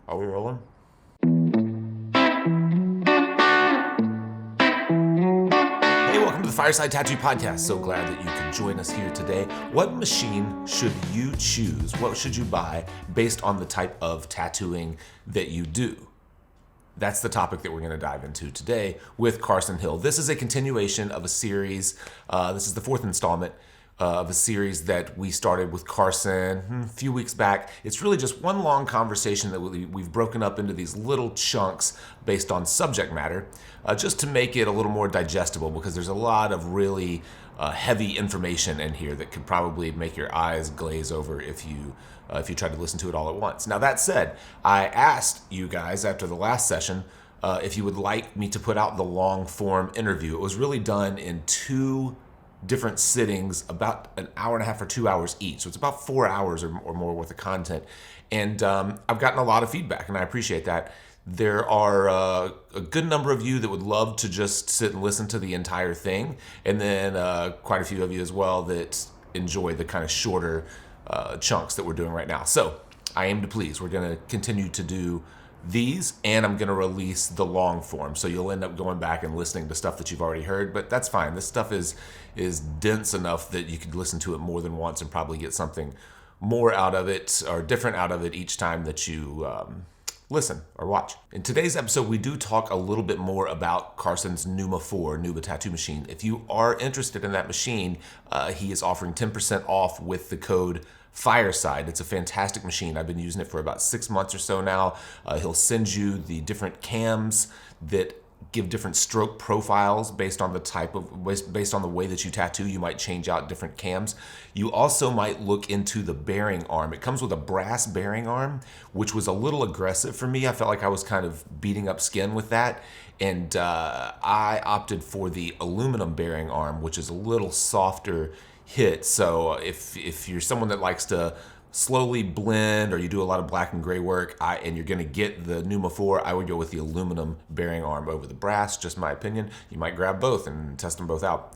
Are we rolling? Hey, welcome to the Fireside Tattoo Podcast. So glad that you could join us here today. What machine should you choose? What should you buy based on the type of tattooing that you do? That's the topic that we're going to dive into today with Carson Hill. This is a continuation of a series. This is the fourth installment of a series that we started with Carson a few weeks back. It's really just one long conversation that we've broken up into these little chunks based on subject matter, just to make it a little more digestible, because there's a lot of really heavy information in here that could probably make your eyes glaze over if you try to listen to it all at once. Now, that said, I asked you guys after the last session if you would like me to put out the long form interview. It was really done in two different sittings, about an hour and a half or 2 hours each. So it's about 4 hours or more worth of content. And I've gotten a lot of feedback, and I appreciate that. There are a good number of you that would love to just sit and listen to the entire thing. And then quite a few of you as well that enjoy the kind of shorter chunks that we're doing right now. So I aim to please. We're going to continue to do these, and I'm going to release the long form. So you'll end up going back and listening to stuff that you've already heard, but that's fine. This stuff is dense enough that you could listen to it more than once and probably get something more out of it or different out of it each time that you listen or watch. In today's episode, we do talk a little bit more about Carson's Numa 4 Nuba tattoo machine. If you are interested in that machine, he is offering 10% off with the code Fireside. It's a fantastic machine. I've been using it for about 6 months or so now. He'll send you the different cams that give different stroke profiles based on the way that you tattoo. You might change out different cams. You also might look into the bearing arm. It comes with a brass bearing arm, which was a little aggressive for me. I felt like I was kind of beating up skin with that. And I opted for the aluminum bearing arm, which is a little softer hit. So if you're someone that likes to slowly blend, or you do a lot of black and gray work, and you're going to get the Numa 4, I would go with the aluminum bearing arm over the brass. Just my opinion. You might grab both and test them both out.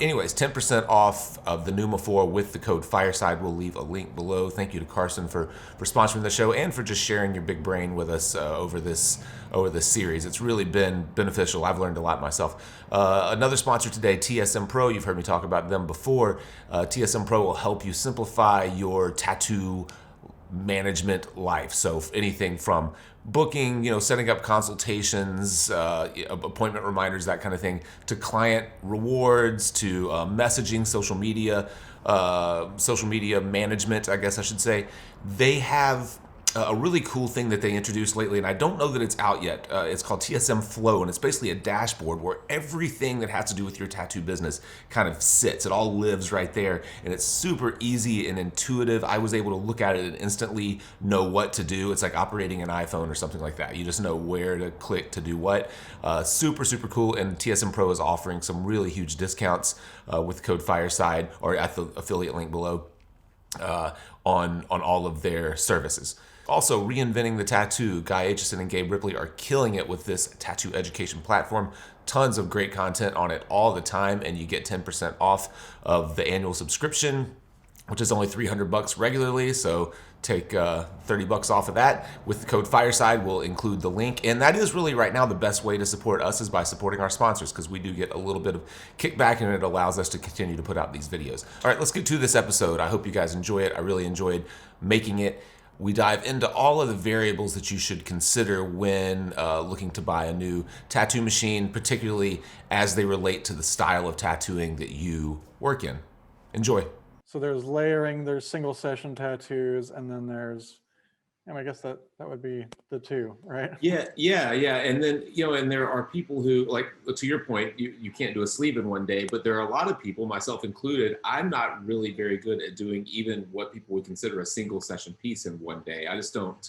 Anyways, 10% off of the Numa 4 with the code Fireside. We'll leave a link below. Thank you to Carson for sponsoring the show and for just sharing your big brain with us over this series. It's really been beneficial. I've learned a lot myself. Another sponsor today, TSM Pro. You've heard me talk about them before. TSM Pro will help you simplify your tattoo management life. So anything from booking, setting up consultations, appointment reminders, that kind of thing, to client rewards, to messaging, social media management, I guess I should say. They have a really cool thing that they introduced lately, and I don't know that it's out yet. It's called TSM Flow, and it's basically a dashboard where everything that has to do with your tattoo business kind of sits. It all lives right there, and it's super easy and intuitive. I was able to look at it and instantly know what to do. It's like operating an iPhone or something like that. You just know where to click to do what. Super, super cool, and TSM Pro is offering some really huge discounts with the code Fireside, or at the affiliate link below, on all of their services. Also, reinventing the tattoo. Guy Aitchison and Gabe Ripley are killing it with this tattoo education platform. Tons of great content on it all the time, and you get 10% off of the annual subscription, which is only $300 regularly. So take $30 off of that. With the code Fireside, we'll include the link. And that is really right now the best way to support us, is by supporting our sponsors, because we do get a little bit of kickback, and it allows us to continue to put out these videos. All right, let's get to this episode. I hope you guys enjoy it. I really enjoyed making it. We dive into all of the variables that you should consider when looking to buy a new tattoo machine, particularly as they relate to the style of tattooing that you work in. Enjoy. So there's layering, there's single session tattoos, and then there's, and I guess that would be the two, right? Yeah. And then, and there are people who, like, to your point, you can't do a sleeve in one day, but there are a lot of people, myself included, I'm not really very good at doing even what people would consider a single session piece in one day. I just don't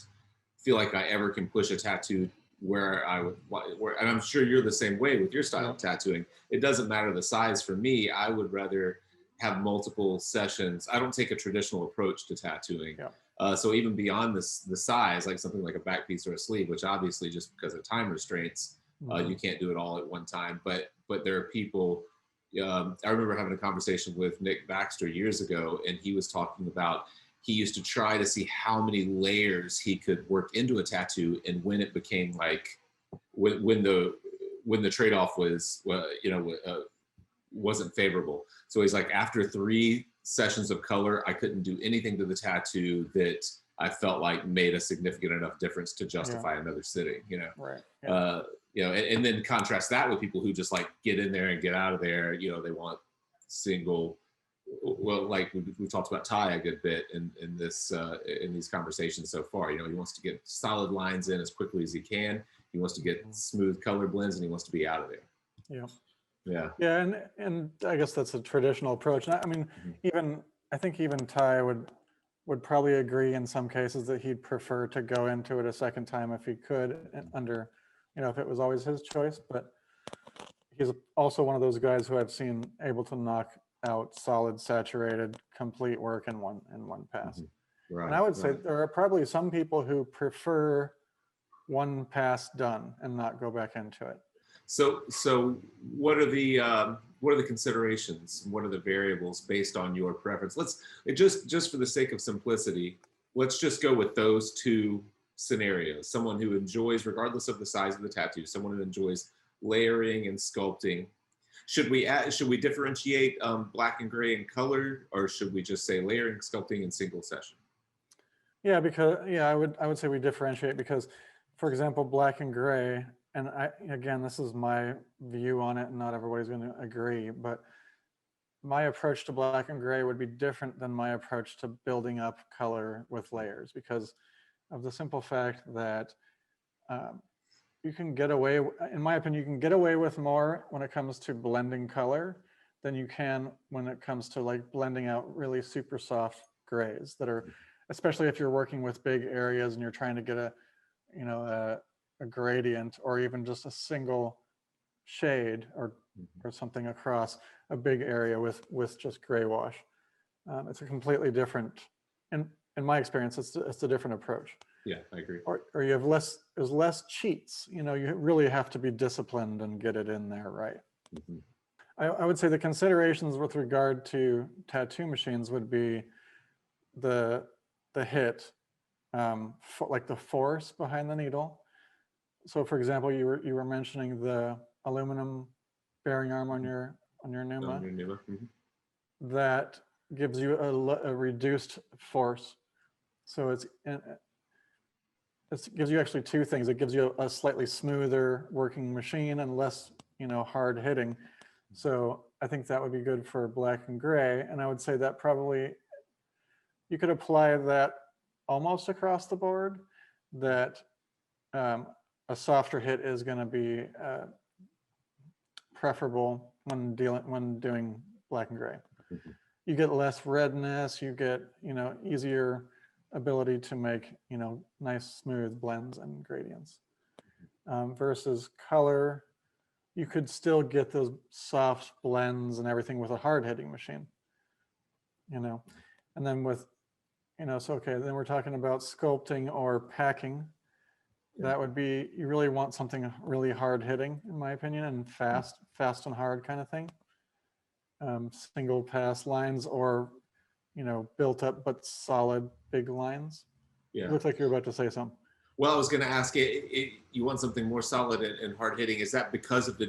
feel like I ever can push a tattoo where and I'm sure you're the same way with your style of tattooing. It doesn't matter the size for me. I would rather have multiple sessions. I don't take a traditional approach to tattooing. Yeah. So even beyond the size, like something like a back piece or a sleeve, which obviously just because of time restraints, you can't do it all at one time. But there are people, I remember having a conversation with Nick Baxter years ago, and he was talking about he used to try to see how many layers he could work into a tattoo, and when it became like when the trade-off was wasn't favorable. So he's like, after 3 sessions of color, I couldn't do anything to the tattoo that I felt like made a significant enough difference to justify another sitting, Right. Yeah. And then contrast that with people who just like get in there and get out of there. They want single. Well, like we've talked about Ty a good bit in these conversations so far. He wants to get solid lines in as quickly as he can. He wants to get smooth color blends, and he wants to be out of there. Yeah. Yeah. Yeah, and I guess that's a traditional approach. And I mean, I think even Ty would probably agree in some cases that he'd prefer to go into it a second time if he could, under, if it was always his choice. But he's also one of those guys who I've seen able to knock out solid, saturated, complete work in one pass. Right. And I would say there are probably some people who prefer one pass done and not go back into it. So what are the considerations? What are the variables based on your preference? Just for the sake of simplicity, let's just go with those 2 scenarios. Someone who enjoys, regardless of the size of the tattoo, someone who enjoys layering and sculpting. Should we differentiate black and gray and color, or should we just say layering, sculpting, and single session? Yeah, because I would say we differentiate because, for example, black and gray, and again, this is my view on it, and not everybody's going to agree, but my approach to black and gray would be different than my approach to building up color with layers, because of the simple fact that you can get away, in my opinion, you can get away with more when it comes to blending color than you can when it comes to like blending out really super soft grays that are, especially if you're working with big areas and you're trying to get a gradient or even just a single shade or something across a big area with just gray wash. It's a completely different, in my experience, it's a different approach. Yeah, I agree. Or you have there's less cheats. You really have to be disciplined and get it in there right. I would say the considerations with regard to tattoo machines would be the hit, like the force behind the needle. So, for example, you were mentioning the aluminum bearing arm on your Numa. That gives you a reduced force. So it gives you actually 2 things. It gives you a slightly smoother working machine and less, hard hitting. So I think that would be good for black and gray. And I would say that probably you could apply that almost across the board, that a softer hit is going to be preferable when doing black and gray. You get less redness, you get, easier ability to make, nice smooth blends and gradients. Versus color, you could still get those soft blends and everything with a hard hitting machine, and then with, so, okay, then we're talking about sculpting or packing. That would be, you really want something really hard hitting, in my opinion, and fast and hard kind of thing. Single pass lines or, built up but solid big lines. Yeah. You look like you're about to say something. Well, I was going to ask you want something more solid and hard hitting. Is that because of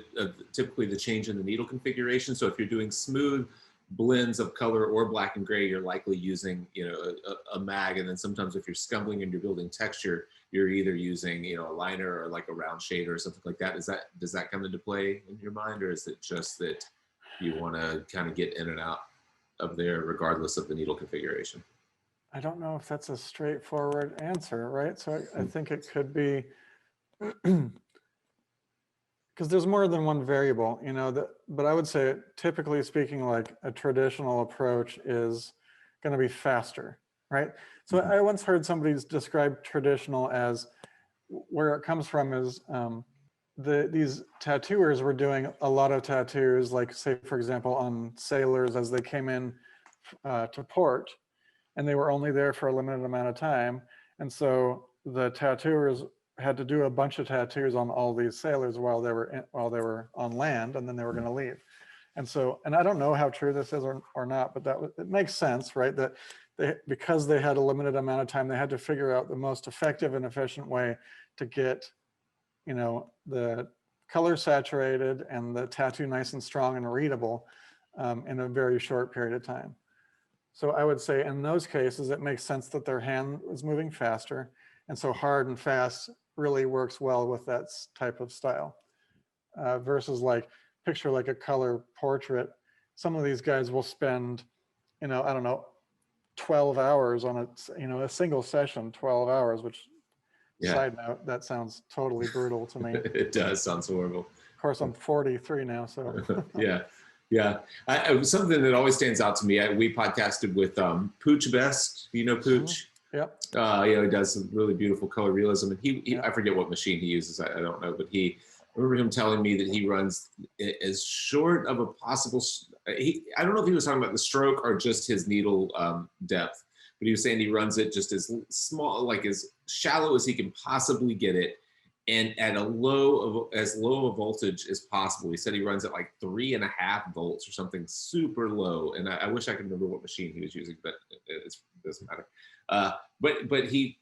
typically the change in the needle configuration? So if you're doing smooth blends of color or black and gray, you're likely using, a mag. And then sometimes if you're scumbling and you're building texture, you're either using, a liner or like a round shader or something like that. Does that come into play in your mind, or is it just that you want to kind of get in and out of there regardless of the needle configuration? I don't know if that's a straightforward answer, right? So I think it could be, because there's more than one variable, but I would say, typically speaking, like a traditional approach is going to be faster, right? So I once heard somebody describe traditional as, where it comes from is these tattooers were doing a lot of tattoos, like, say, for example, on sailors as they came in to port, and they were only there for a limited amount of time. And so the tattooers had to do a bunch of tattoos on all these sailors while they were on land, and then they were going to leave. And so, and I don't know how true this is or not, but it makes sense, right? That because they had a limited amount of time, they had to figure out the most effective and efficient way to get, the color saturated and the tattoo nice and strong and readable in a very short period of time. So I would say in those cases, it makes sense that their hand is moving faster. And so hard and fast really works well with that type of style versus picture like a color portrait. Some of these guys will spend, I don't know, 12 hours on a single session, 12 hours, which side note, that sounds totally brutal to me. It does. Sounds horrible. Of course, I'm 43 now, so. Yeah. Something that always stands out to me, we podcasted with Pooch Best. You know Pooch? Yep. He does some really beautiful color realism. And he I forget what machine he uses. I don't know, but I remember him telling me that he runs as short of a possible, I don't know if he was talking about the stroke or just his needle depth, but he was saying he runs it just as small, as shallow as he can possibly get it, and at as low a voltage as possible. He said he runs at 3.5 volts or something super low. And I wish I could remember what machine he was using, but it doesn't matter. But he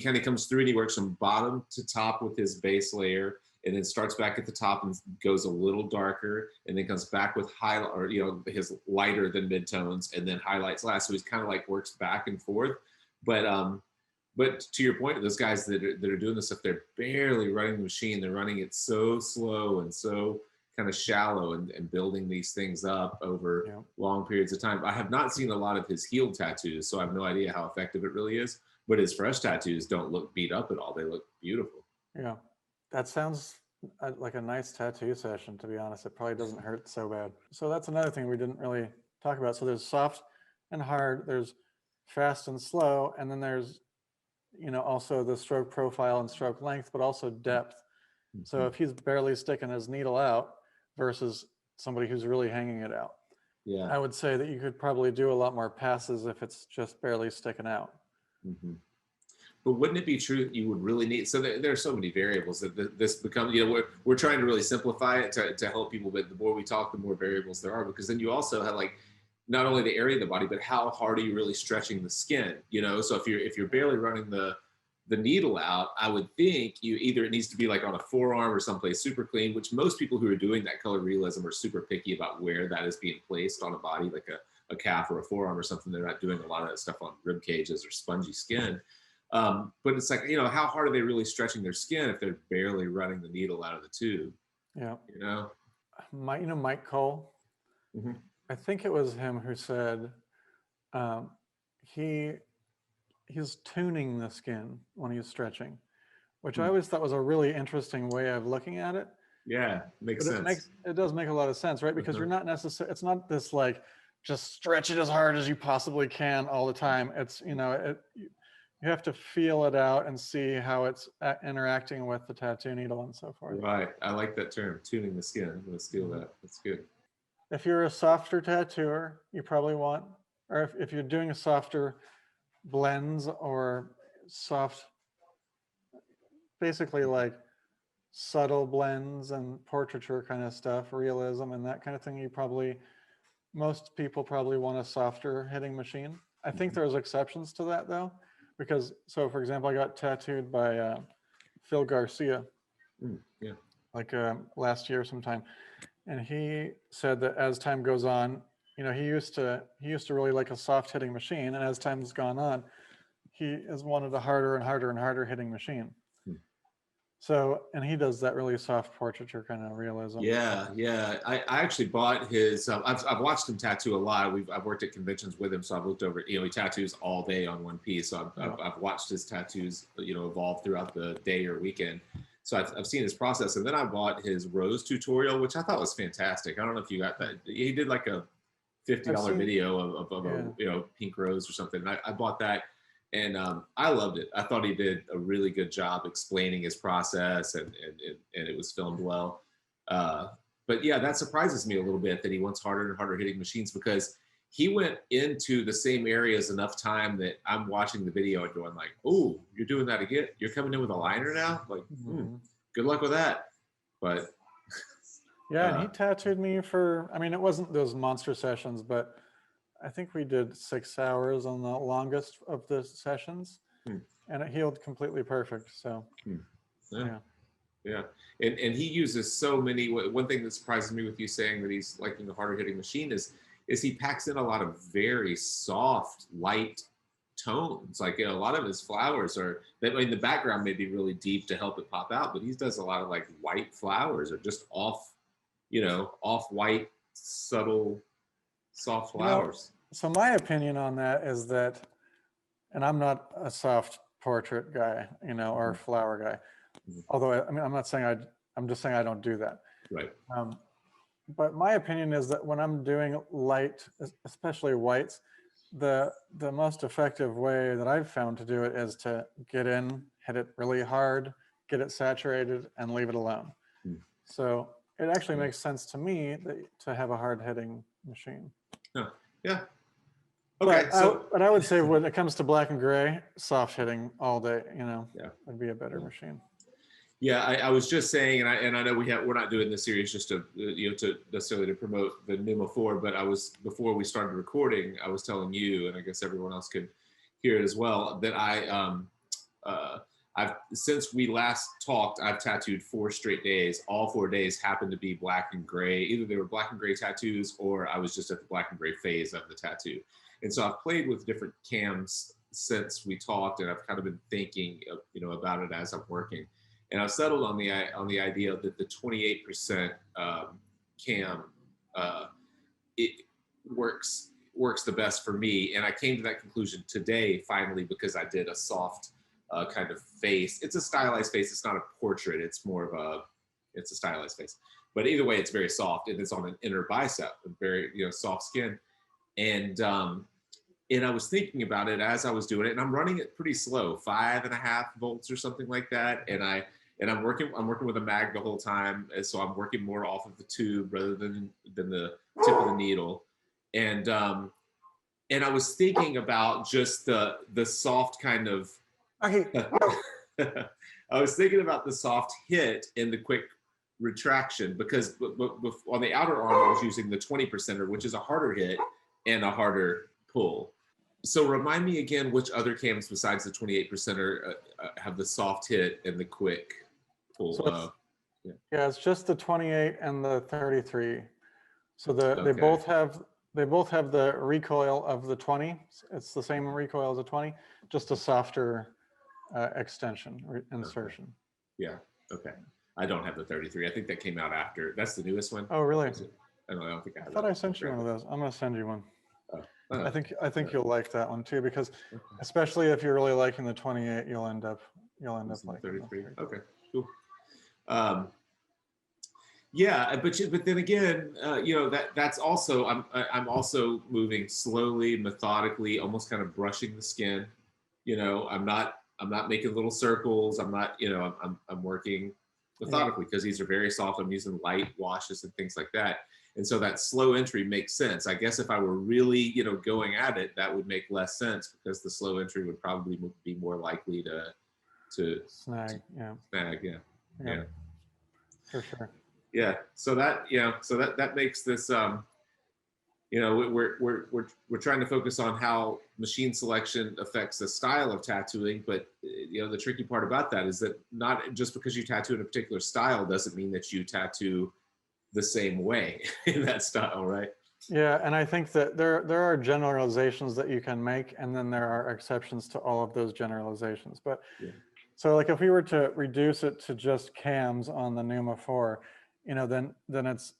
kind of comes through and he works from bottom to top with his base layer, and then starts back at the top and goes a little darker, and then comes back with highlight, or his lighter than midtones, and then highlights last. So he's kind of works back and forth. But to your point, those guys that are doing this stuff, they're barely running the machine. They're running it so slow and so kind of shallow, and building these things up over long periods of time. I have not seen a lot of his healed tattoos, so I have no idea how effective it really is. But his fresh tattoos don't look beat up at all. They look beautiful. Yeah, that sounds like a nice tattoo session, to be honest. It probably doesn't hurt so bad. So that's another thing we didn't really talk about. So there's soft and hard, there's fast and slow, and then there's also the stroke profile and stroke length, but also depth. Mm-hmm. So if he's barely sticking his needle out versus somebody who's really hanging it out, I would say that you could probably do a lot more passes if it's just barely sticking out. Mm-hmm. But wouldn't it be true that you would really need, so there are so many variables that this becomes, we're trying to really simplify it to help people, but the more we talk, the more variables there are, because then you also have not only the area of the body, but how hard are you really stretching the skin? So if you're barely running the needle out, I would think it needs to be on a forearm or someplace super clean, which most people who are doing that color realism are super picky about where that is being placed on a body, like a calf or a forearm or something. They're not doing a lot of that stuff on rib cages or spongy skin. But it's how hard are they really stretching their skin if they're barely running the needle out of the tube? Yeah. Mike Cole. Mm-hmm. I think it was him who said he's tuning the skin when he's stretching, which I always thought was a really interesting way of looking at it. Yeah, makes sense. It does make a lot of sense, right? Because you're not necessarily, it's not this just stretch it as hard as you possibly can all the time. It's, you have to feel it out and see how it's interacting with the tattoo needle and so forth. Right. I like that term, tuning the skin. I'm going to steal that. That's good. If you're a softer tattooer, you probably want, or if you're doing a softer blends or soft, basically subtle blends and portraiture kind of stuff, realism and that kind of thing, most people probably want a softer hitting machine. I think there's exceptions to that though, because, so for example, I got tattooed by Phil Garcia, last year sometime. And he said that as time goes on, he used to really like a soft hitting machine. And as time's gone on, he has wanted a harder and harder and harder hitting machine. So, and he does that really soft portraiture kind of realism. Yeah. I actually bought his, I've watched him tattoo a lot. I've worked at conventions with him. So I've looked over, he tattoos all day on one piece. So I've watched his tattoos, evolve throughout the day or weekend. So I've seen his process, and then I bought his rose tutorial, which I thought was fantastic. I don't know if you got that. He did a $50 video of a pink rose or something. And I bought that, and I loved it. I thought he did a really good job explaining his process, and it was filmed well. But yeah, that surprises me a little bit that he wants harder and harder hitting machines, because he went into the same areas enough time that I'm watching the video and going oh, you're doing that again? You're coming in with a liner now? Good luck with that. But yeah, and he tattooed me for, it wasn't those monster sessions, but I think we did 6 hours on the longest of the sessions, Hmm. and it healed completely perfect. So, Hmm. yeah. Yeah, and he uses so many. One thing that surprises me with you saying that he's liking the harder hitting machine is he packs in a lot of very soft, light tones. Like a lot of his flowers are that in the background may be really deep to help it pop out, but he does a lot of like white flowers or just off, off white, subtle, soft You know, flowers. so my opinion on that is that, and I'm not a soft portrait guy, or Mhm. flower guy. Mhm. Although I mean, I'm not saying I'm just saying I don't do that. Right. Um, but my opinion is that when I'm doing light, especially whites, the most effective way that I've found to do it is to get in, hit it really hard, get it saturated, and leave it alone. Mm. So it actually Yeah. makes sense to me to have a hard hitting machine. Huh. Yeah. Okay. But I would say when it comes to black and gray, soft hitting all day, Yeah. would be a better Yeah. machine. Yeah, I was just saying, and I know we're not doing this series just to to necessarily to promote the Numa 4, but I was before we started recording, I was telling you, and I guess everyone else could hear it as well, that I've since we last talked, I've tattooed 4 straight days. All 4 days happened to be black and gray. Either they were black and gray tattoos, or I was just at the black and gray phase of the tattoo. And so I've played with different cams since we talked, and I've kind of been thinking, about it as I'm working. And I've settled on the idea that the 28% cam it works the best for me. And I came to that conclusion today finally because I did a soft kind of face. It's a stylized face. It's not a portrait. It's more of it's a stylized face. But either way, it's very soft and it's on an inner bicep, a very soft skin. And I was thinking about it as I was doing it, and I'm running it pretty slow, 5.5 volts or something like that. And I'm working with a mag the whole time, and so I'm working more off of the tube rather than the tip of the needle. And I was thinking about just the soft kind of. I was thinking about the soft hit and the quick retraction because on the outer arm I was using the 20%er, which is a harder hit and a harder pull. So remind me again which other cams besides the 28%er have the soft hit and the quick pull. So it's just the 28 and the 33. So they Okay. both have the recoil of the 20. It's the same recoil as the 20, just a softer extension or insertion. Okay. Yeah. Okay. I don't have the 33. I think that came out after. That's the newest one. Oh, really? I don't think I have. I thought I sent you one of those. I'm gonna send you one. Oh. I think you'll like that one too, because especially if you're really liking the 28, you'll end up liking 33. Okay, cool. Yeah, but then again, that's also I'm also moving slowly, methodically, almost kind of brushing the skin. I'm not making little circles. I'm not, I'm working methodically because these are very soft. I'm using light washes and things like that. And so that slow entry makes sense. I guess if I were really, going at it, that would make less sense because the slow entry would probably be more likely to snag. Snag. Yeah. For sure. Yeah. So that makes this, we're trying to focus on how machine selection affects the style of tattooing, but the tricky part about that is that not just because you tattoo in a particular style doesn't mean that you tattoo the same way in that style, right? Yeah, and I think that there are generalizations that you can make, and then there are exceptions to all of those generalizations. But so like if we were to reduce it to just cams on the Numa 4, then it's,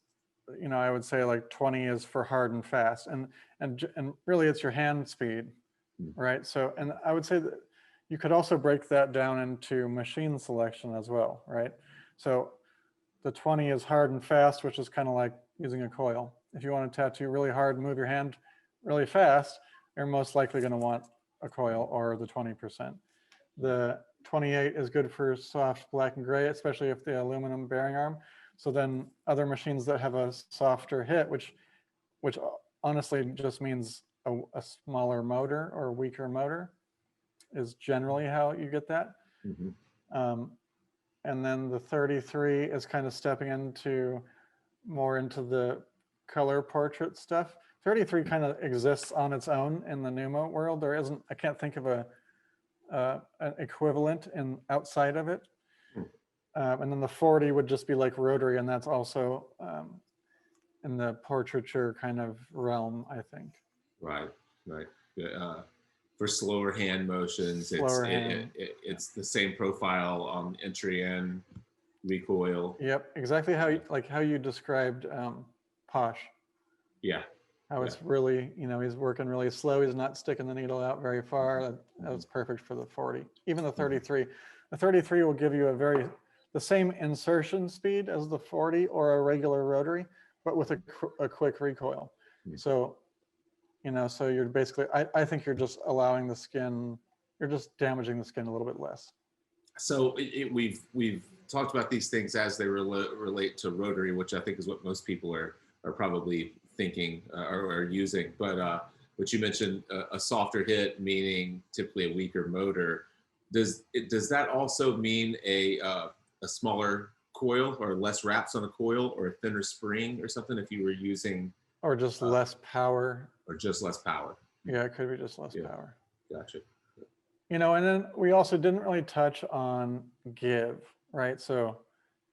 I would say like 20 is for hard and fast, and really it's your hand speed, right? So, and I would say that you could also break that down into machine selection as well, right? So the 20 is hard and fast, which is kind of like using a coil. If you want to tattoo really hard and move your hand really fast, you're most likely going to want a coil or the 20%. The 28 is good for soft black and gray, especially if the aluminum bearing arm. So then other machines that have a softer hit, which honestly just means a smaller motor or weaker motor, is generally how you get that. And then the 33 is kind of stepping into more into the color portrait stuff. 33 kind of exists on its own in the pneumo world. There isn't, I can't think of an equivalent in outside of it. And then the 40 would just be like rotary, and that's also in the portraiture kind of realm, I think. Right. For slower hand motions, it's the same profile on entry and recoil. Yep, exactly how you described Posh. Yeah. How it's really, he's working really slow. He's not sticking the needle out very far. That was perfect for the 40. Even the 33. The 33 will give you the same insertion speed as the 40 or a regular rotary, but with a quick recoil. So, so you're basically, I think you're just allowing the skin, you're just damaging the skin a little bit less. So we've talked about these things as they relate to rotary, which I think is what most people are probably thinking or using. But you mentioned a softer hit, meaning typically a weaker motor. Does that also mean a smaller coil or less wraps on a coil or a thinner spring or something if you were using? Or just less power. Or just less power. Yeah, it could be just less power. Gotcha. And then we also didn't really touch on give, right? So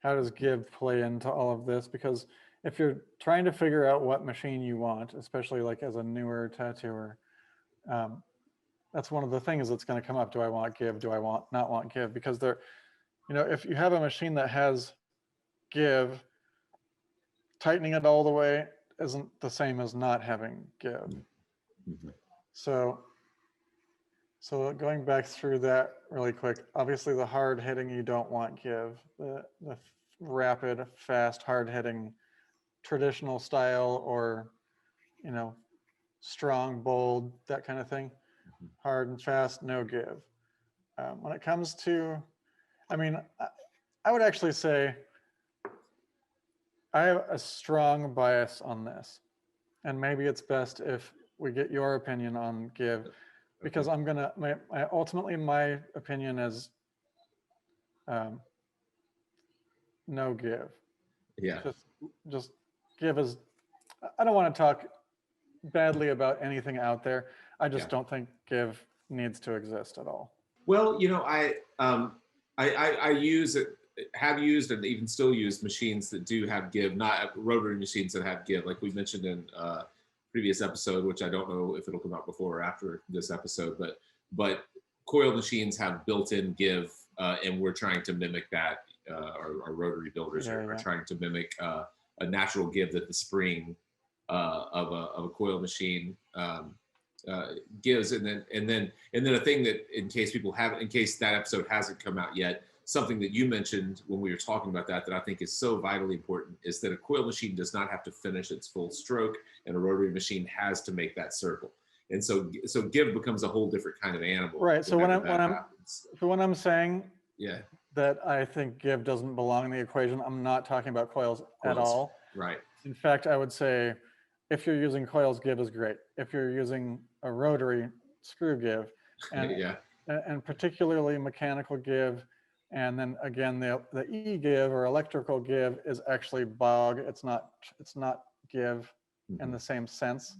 how does give play into all of this? Because if you're trying to figure out what machine you want, especially like as a newer tattooer, that's one of the things that's going to come up. Do I want give? Do I not want give? Because if you have a machine that has give, tightening it all the way isn't the same as not having give. Mm-hmm. So going back through that really quick, obviously the hard hitting you don't want give. The rapid, fast, hard hitting traditional style or, strong, bold, that kind of thing. Hard and fast, no give. When it comes to, I would actually say I have a strong bias on this. And maybe it's best if we get your opinion on give, because I'm gonna, ultimately my opinion is no give. Yeah. Just give is, I don't want to talk badly about anything out there. I just don't think give needs to exist at all. Well, I have used and even still use machines that do have give, not rotary machines that have give, like we mentioned in previous episode, which I don't know if it'll come out before or after this episode, but coil machines have built-in give, and we're trying to mimic that. Our rotary builders are trying to mimic a natural give that the spring of a coil machine gives, and then a thing that in case that episode hasn't come out yet, something that you mentioned when we were talking about that I think is so vitally important is that a coil machine does not have to finish its full stroke, and a rotary machine has to make that circle. And so give becomes a whole different kind of animal. Right. So when I'm saying yeah that I think give doesn't belong in the equation, I'm not talking about coils at all. Right. In fact, I would say if you're using coils, give is great. If you're using a rotary, screw give. And, and particularly mechanical give. And then again, the e-give or electrical give is actually bog. It's not give in the same sense.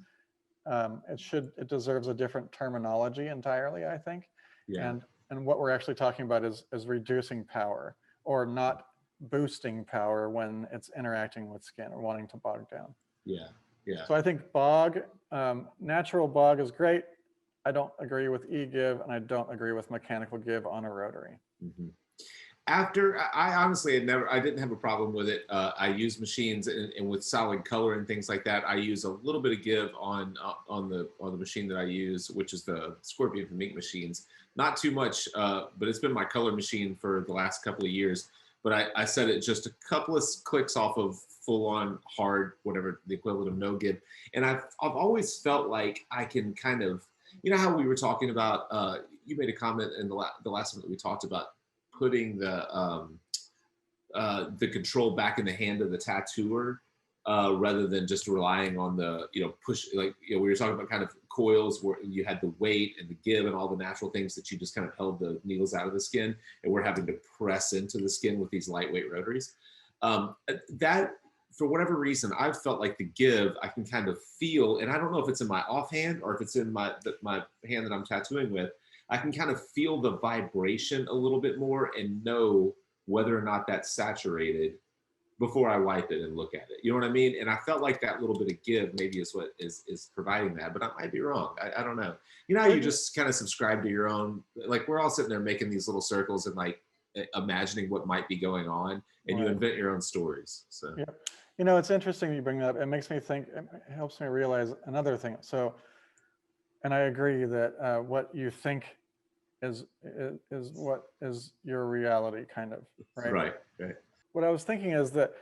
It deserves a different terminology entirely, I think. Yeah. And what we're actually talking about is reducing power or not boosting power when it's interacting with skin or wanting to bog down. Yeah. Yeah. So I think bog, natural bog is great. I don't agree with e-give, and I don't agree with mechanical give on a rotary. Mm-hmm. After I honestly I didn't have a problem with it. I use machines and with solid color and things like that. I use a little bit of give on the machine that I use, which is the Scorpion from Ink Machines. Not too much, but it's been my color machine for the last couple of years. But I set it just a couple of clicks off of full on hard, whatever the equivalent of no give. And I've always felt like I can kind of, how we were talking about. You made a comment in the last one that we talked about, putting the control back in the hand of the tattooer rather than just relying on the push, like we were talking about kind of coils where you had the weight and the give and all the natural things that you just kind of held the needles out of the skin, and we're having to press into the skin with these lightweight rotaries. That for whatever reason, I've felt like the give I can kind of feel, and I don't know if it's in my offhand or if it's in my hand that I'm tattooing with. I can kind of feel the vibration a little bit more and know whether or not that's saturated before I wipe it and look at it. You know what I mean? And I felt like that little bit of give maybe is what is providing that, but I might be wrong. I don't know. You know how you just kind of subscribe to your own, like we're all sitting there making these little circles and like imagining what might be going on, and you invent your own stories. So yeah, you know, it's interesting you bring that up. It makes me think, it helps me realize another thing. So, and I agree that what you think is what is your reality, kind of, right? Right. What I was thinking is that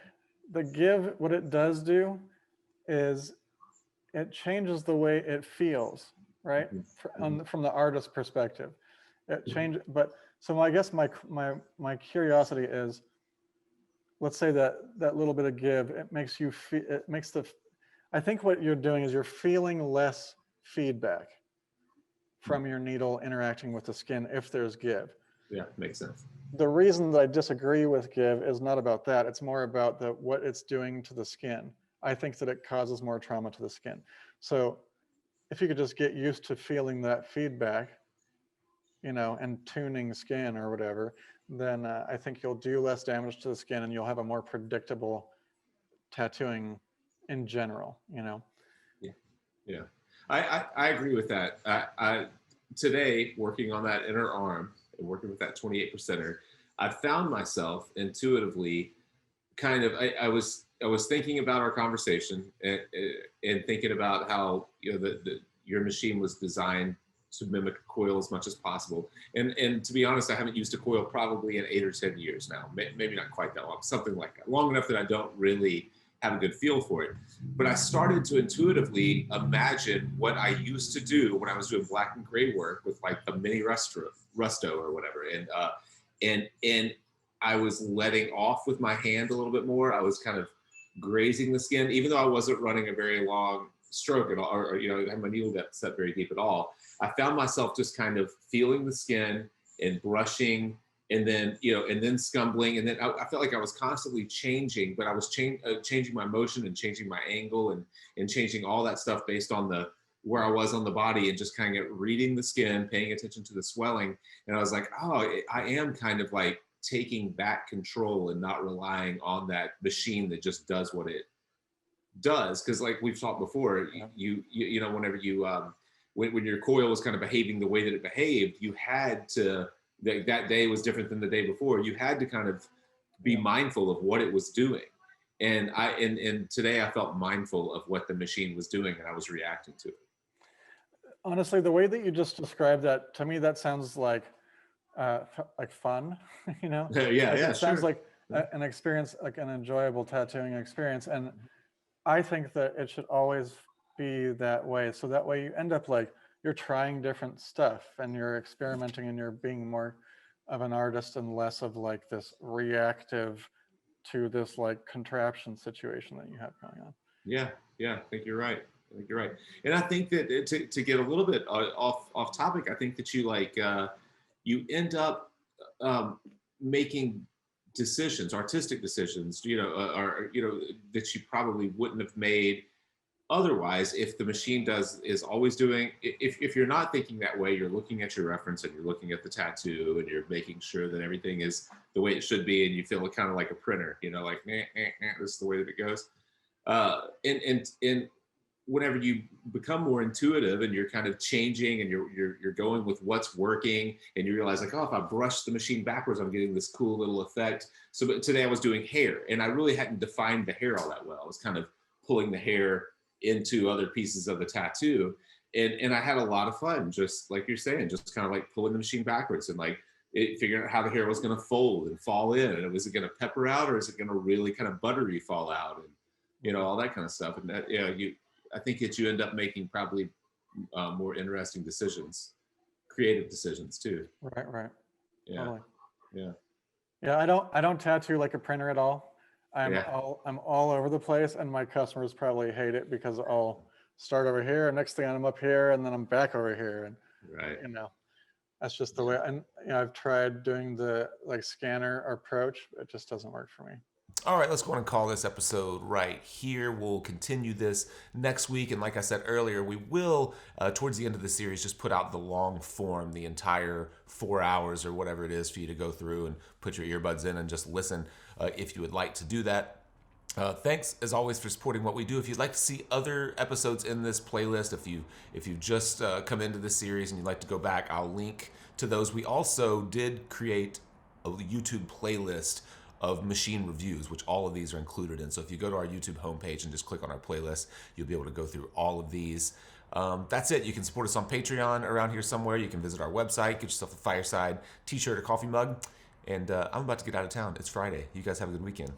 the give, what it does do is it changes the way it feels, right? From the artist's perspective, it changes. But so I guess my curiosity is, let's say that little bit of give, it makes you feel, it makes I think what you're doing is you're feeling less feedback from your needle interacting with the skin if there's give. Yeah, makes sense. The reason that I disagree with give is not about that. It's more about what it's doing to the skin. I think that it causes more trauma to the skin. So if you could just get used to feeling that feedback, you know, and tuning skin or whatever, then I think you'll do less damage to the skin and you'll have a more predictable tattooing in general, you know? Yeah. I agree with that. I today working on that inner arm and working with that 28%er, I found myself intuitively kind of I was thinking about our conversation and thinking about how, you know, your machine was designed to mimic a coil as much as possible. And to be honest, I haven't used a coil probably in 8 or 10 years now. Maybe not quite that long, something like that. Long enough that I don't really have a good feel for it. But I started to intuitively imagine what I used to do when I was doing black and gray work with like the mini Rusto or whatever. And I was letting off with my hand a little bit more. I was kind of grazing the skin, even though I wasn't running a very long stroke at all, or you know, my needle depth set very deep at all. I found myself just kind of feeling the skin and brushing, and then, you know, and then scumbling, and then I felt like I was constantly changing, but I was changing my motion and changing my angle and changing all that stuff based on where I was on the body, and just kind of reading the skin, paying attention to the swelling. And I was like, oh, I am kind of like taking back control and not relying on that machine that just does what it does. Because like we've talked before, you know, whenever you when your coil was kind of behaving the way that it behaved, you had to, that day was different than the day before. You had to kind of be mindful of what it was doing. And today I felt mindful of what the machine was doing, and I was reacting to it. Honestly, the way that you just described that, to me, that sounds like fun, you know? It sounds like an experience, like an enjoyable tattooing experience. And I think that it should always be that way. So that way you end up like, you're trying different stuff and you're experimenting and you're being more of an artist and less of like this reactive to this like contraption situation that you have going on. Yeah, I think you're right. And I think that to get a little bit off topic, I think that you end up making decisions, artistic decisions, you know, or you know, that you probably wouldn't have made otherwise if the machine is always doing. If you're not thinking that way, you're looking at your reference and you're looking at the tattoo and you're making sure that everything is the way it should be, and you feel kind of like a printer, you know, like this is the way that it goes. And whenever you become more intuitive and you're kind of changing and you're going with what's working, and you realize like, oh, if I brush the machine backwards, I'm getting this cool little effect. So but today I was doing hair, and I really hadn't defined the hair all that well. I was kind of pulling the hair into other pieces of the tattoo, and I had a lot of fun, just like you're saying, just kind of like pulling the machine backwards and like figuring out how the hair was going to fold and fall in, and was it going to pepper out, or is it going to really kind of buttery fall out, and you know, all that kind of stuff. And that, I think that you end up making probably more interesting decisions, creative decisions too. Right. Yeah. Totally. Yeah. I don't tattoo like a printer at all. I'm all over the place, and my customers probably hate it because I'll start over here, and next thing I'm up here, and then I'm back over here, and you know, that's just the way. And you know, I've tried doing the like scanner approach, it just doesn't work for me. All right, let's go on and call this episode right here. We'll continue this next week. And like I said earlier, we will, towards the end of the series, just put out the long form, the entire 4 hours or whatever it is for you to go through and put your earbuds in and just listen if you would like to do that. Thanks as always for supporting what we do. If you'd like to see other episodes in this playlist, if you've just come into this series and you'd like to go back, I'll link to those. We also did create a YouTube playlist of machine reviews, which all of these are included in. So if you go to our YouTube homepage and just click on our playlist, you'll be able to go through all of these. That's it. You can support us on Patreon around here somewhere. You can visit our website, get yourself a Fireside t-shirt or coffee mug. And I'm about to get out of town. It's Friday. You guys have a good weekend.